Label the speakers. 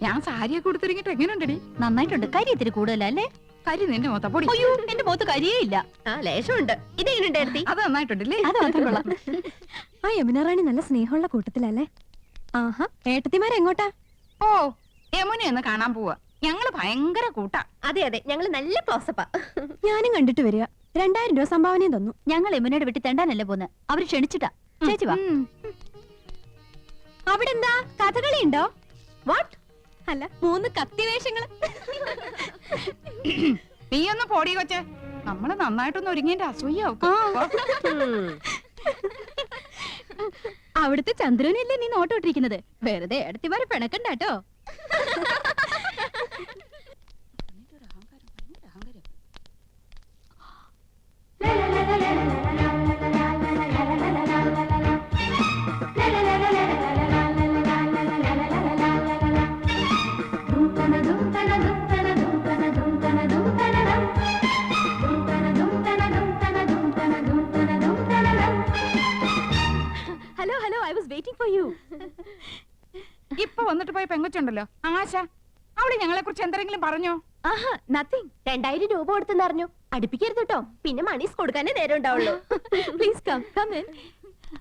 Speaker 1: ഞാൻ സാരിയൊക്കെ കൊടുത്തിറങ്ങിട്ട് എങ്ങനെയുണ്ടടി?
Speaker 2: നന്നായിട്ടുണ്ട്. കരി ഇത്തിരി കൂടുതലല്ലേ?
Speaker 1: കരി നിന്റെ മൊത്ത പൊടി.
Speaker 2: അയ്യോ, എന്റെ മുഖത്ത് കരിയേ ഇല്ല.
Speaker 3: ലേശമുണ്ട്. ഇതെങ്ങനെയുണ്ട്?
Speaker 1: അത് നന്നായിട്ടുണ്ടല്ലേ?
Speaker 2: അത് മാത്രം കൊള്ളാം.
Speaker 4: ആ യമുന റാണി നല്ല സ്നേഹമുള്ള കൂട്ടത്തിലല്ലേ? ആഹാ, ഏട്ടത്തിമാരെങ്ങോട്ടാ?
Speaker 1: ഓ, യമുനയൊന്ന് കാണാൻ പോവാ. ഞങ്ങള് ഭയങ്കര കൂട്ടാ.
Speaker 3: അതെ അതെ, ഞങ്ങള് നല്ല ക്ലോസപ്പാ.
Speaker 4: ഞാനും കണ്ടിട്ട് വരിക. 2000 രൂപ സംഭാവനയും തന്നു.
Speaker 2: ഞങ്ങൾ യമുനയുടെ വീട്ടിൽ തെണ്ടാനല്ലേ പോന്ന്. അവര് ക്ഷണിച്ചിട്ടാ. ചേച്ചി വാ.
Speaker 4: അവിടെ എന്താ കഥകളി ഉണ്ടോ?
Speaker 3: വാട്ട്?
Speaker 4: അല്ല, 3 കത്തിവേഷങ്ങള്.
Speaker 1: നീ ഒന്ന് പോടി കൊച്ചെ. നമ്മള് നന്നായിട്ടൊന്ന് ഒരുങ്ങിന്റെ അസൂയാവും.
Speaker 2: അവിടുത്തെ ചന്ദ്രനല്ലേ നീ നോട്ടോട്ടിരിക്കുന്നത്? വെറുതെ ഏടത്തിമാരെ പിണക്കണ്ടാട്ടോ.
Speaker 4: Hello hello, I was waiting for you.
Speaker 1: ഇപ്പൊ വന്നിട്ട് പോയ പെങ്കൊച്ചുണ്ടല്ലോ ആശ, അവള് ഞങ്ങളെ കുറിച്ച് എന്തെങ്കിലും പറഞ്ഞോ?
Speaker 3: ആഹാ, നത്തിങ്. 2000 രൂപ കൊടുത്തെന്നറിഞ്ഞു. അടുപ്പിക്കരുത് കേട്ടോ, പിന്നെ മണീസ് കൊടുക്കാനേ നേരം ഉണ്ടാവുള്ളൂ.
Speaker 4: Please come in.